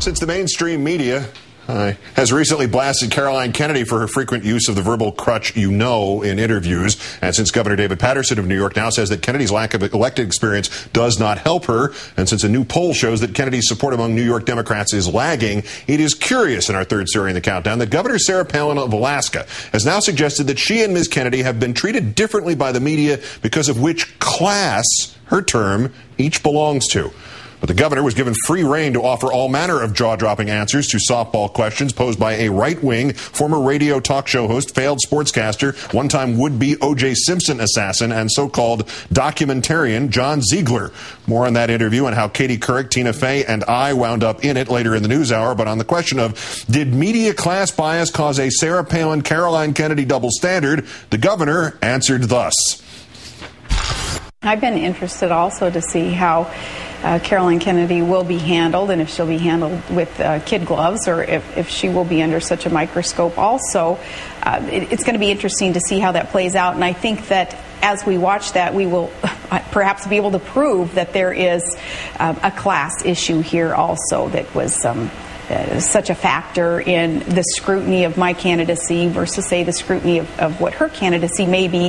Since the mainstream media has recently blasted Palin Kennedy for her frequent use of the verbal crutch "you know" in interviews, and since Governor David Paterson of New York now says that Kennedy's lack of elected experience does not help her, and since a new poll shows that Kennedy's support among New York Democrats is lagging, it is curious in our third story in the countdown that Governor Sarah Palin of Alaska has now suggested that she and Ms. Kennedy have been treated differently by the media because of which class, her term, each belongs to. But the governor was given free rein to offer all manner of jaw-dropping answers to softball questions posed by a right-wing, former radio talk show host, failed sportscaster, one-time would-be O.J. Simpson assassin, and so-called documentarian John Ziegler. More on that interview and how Katie Couric, Tina Fey, and I wound up in it later in the news hour. But on the question of, did media class bias cause a Sarah Palin, Palin Kennedy double standard, the governor answered thus. I've been interested also to see how Palin Kennedy will be handled, and if she'll be handled with kid gloves or if she will be under such a microscope also. It's going to be interesting to see how that plays out, and I think that as we watch that, we will perhaps be able to prove that there is a class issue here also that was such a factor in the scrutiny of my candidacy versus, say, the scrutiny of what her candidacy may be.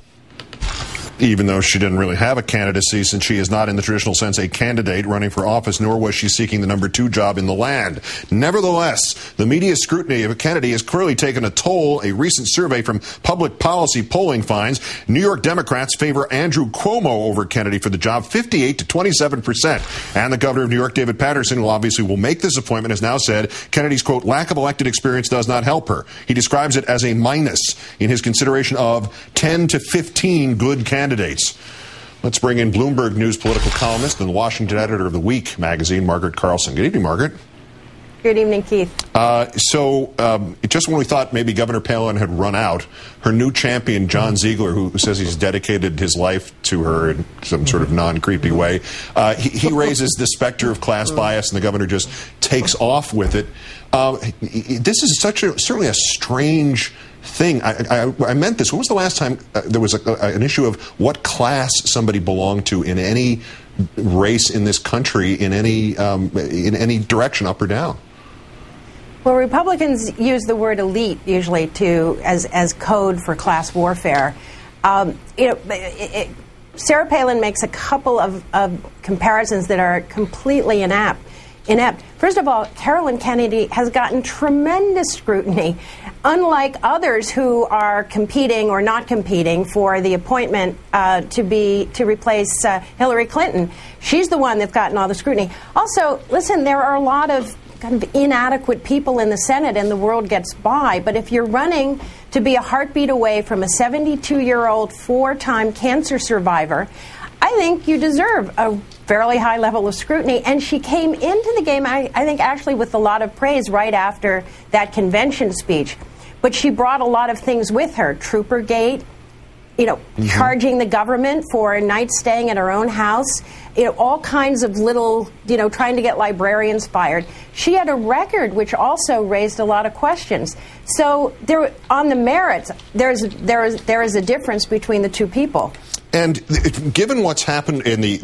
Even though she didn't really have a candidacy, since she is not in the traditional sense a candidate running for office, nor was she seeking the number 2 job in the land. Nevertheless, the media scrutiny of Kennedy has clearly taken a toll. A recent survey from Public Policy Polling finds New York Democrats favor Andrew Cuomo over Kennedy for the job, 58 to 27%. And the governor of New York, David Paterson, who obviously will make this appointment, has now said Kennedy's, quote, lack of elected experience does not help her. He describes it as a minus in his consideration of 10 to 15 good candidates. Let's bring in Bloomberg News political columnist and the Washington editor of The Week magazine, Margaret Carlson. Good evening, Margaret. Good evening, Keith. Just when we thought maybe Governor Palin had run out, her new champion, John Ziegler, who says he's dedicated his life to her in some sort of non-creepy way, he raises the specter of class bias, and the governor just takes off with it. This is certainly a strange thing. I meant this. When was the last time there was an issue of what class somebody belonged to in any race in this country, in any direction, up or down? Well, Republicans use the word elite usually as code for class warfare. Sarah Palin makes a couple of comparisons that are completely inept. First of all, Palin Kennedy has gotten tremendous scrutiny, unlike others who are competing or not competing for the appointment to replace Hillary Clinton. She's the one that's gotten all the scrutiny. Also, listen, there are a lot of kind of inadequate people in the Senate, and the world gets by. But if you're running to be a heartbeat away from a 72-year-old 4-time cancer survivor, I think you deserve a fairly high level of scrutiny. And she came into the game, I think, actually with a lot of praise right after that convention speech. But she brought a lot of things with her. Troopergate, charging the government for nights staying at her own house, all kinds of little, trying to get librarians fired. She had a record which also raised a lot of questions. So on the merits, there is a difference between the two people. And given what's happened in the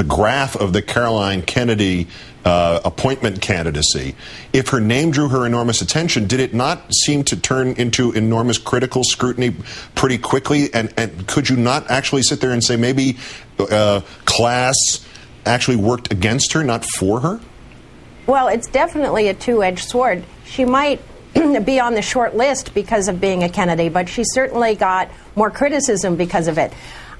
graph of the Palin Kennedy appointment candidacy, if her name drew her enormous attention, did it not seem to turn into enormous critical scrutiny pretty quickly? And could you not actually sit there and say maybe class actually worked against her, not for her? Well, it's definitely a two-edged sword. She might be on the short list because of being a Kennedy, but she certainly got more criticism because of it.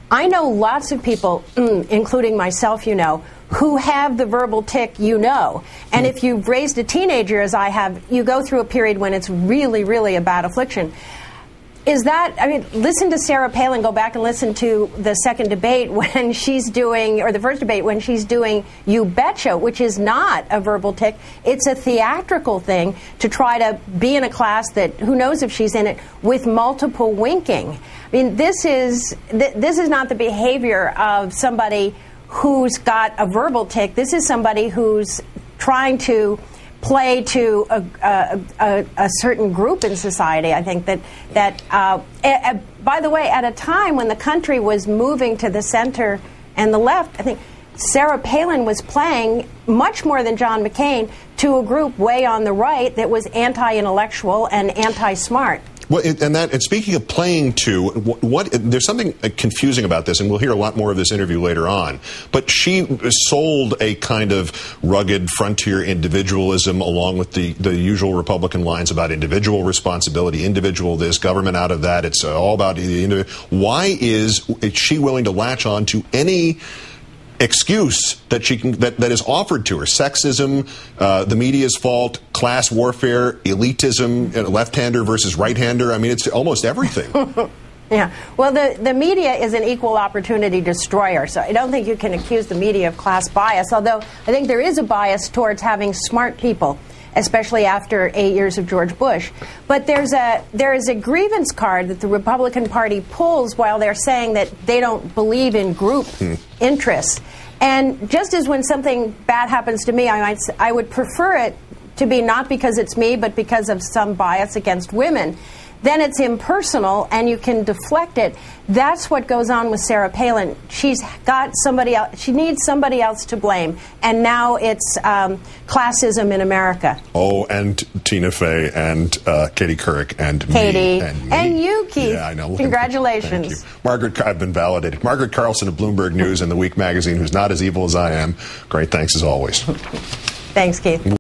I know lots of people, including myself, who have the verbal tick, and if you've raised a teenager, as I have, you go through a period when it's really, really a bad affliction. Listen to Sarah Palin, go back and listen to the second debate when she's doing, or the first debate when she's doing You Betcha, which is not a verbal tick. It's a theatrical thing to try to be in a class that, who knows if she's in it, with multiple winking. This is not the behavior of somebody who's got a verbal tick. This is somebody who's trying to play to a certain group in society. I think by the way, at a time when the country was moving to the center and the left, I think Sarah Palin was playing much more than John McCain to a group way on the right that was anti-intellectual and anti-smart. Well, and speaking of playing to, there's something confusing about this, and we'll hear a lot more of this interview later on. But she sold a kind of rugged frontier individualism along with the usual Republican lines about individual responsibility, individual this, government out of that. It's all about the individual. Why is she willing to latch on to any excuse that that is offered to her? Sexism, the media's fault, class warfare, elitism, left-hander versus right-hander. I mean, it's almost everything. Yeah. Well, the media is an equal opportunity destroyer, so I don't think you can accuse the media of class bias, although I think there is a bias towards having smart people, especially after 8 years of George Bush. But there is a grievance card that the Republican Party pulls while they're saying that they don't believe in group interests. And just as when something bad happens to me, I would prefer it to be not because it's me, but because of some bias against women. Then it's impersonal, and you can deflect it. That's what goes on with Sarah Palin. She's got somebody else. She needs somebody else to blame, and now it's classism in America. Oh, and Tina Fey and Katie Couric and Katie me. And you, Keith. Yeah, I know. Congratulations. Thank you. Margaret, I've been validated. Margaret Carlson of Bloomberg News and The Week magazine, who's not as evil as I am. Great thanks as always. Thanks, Keith.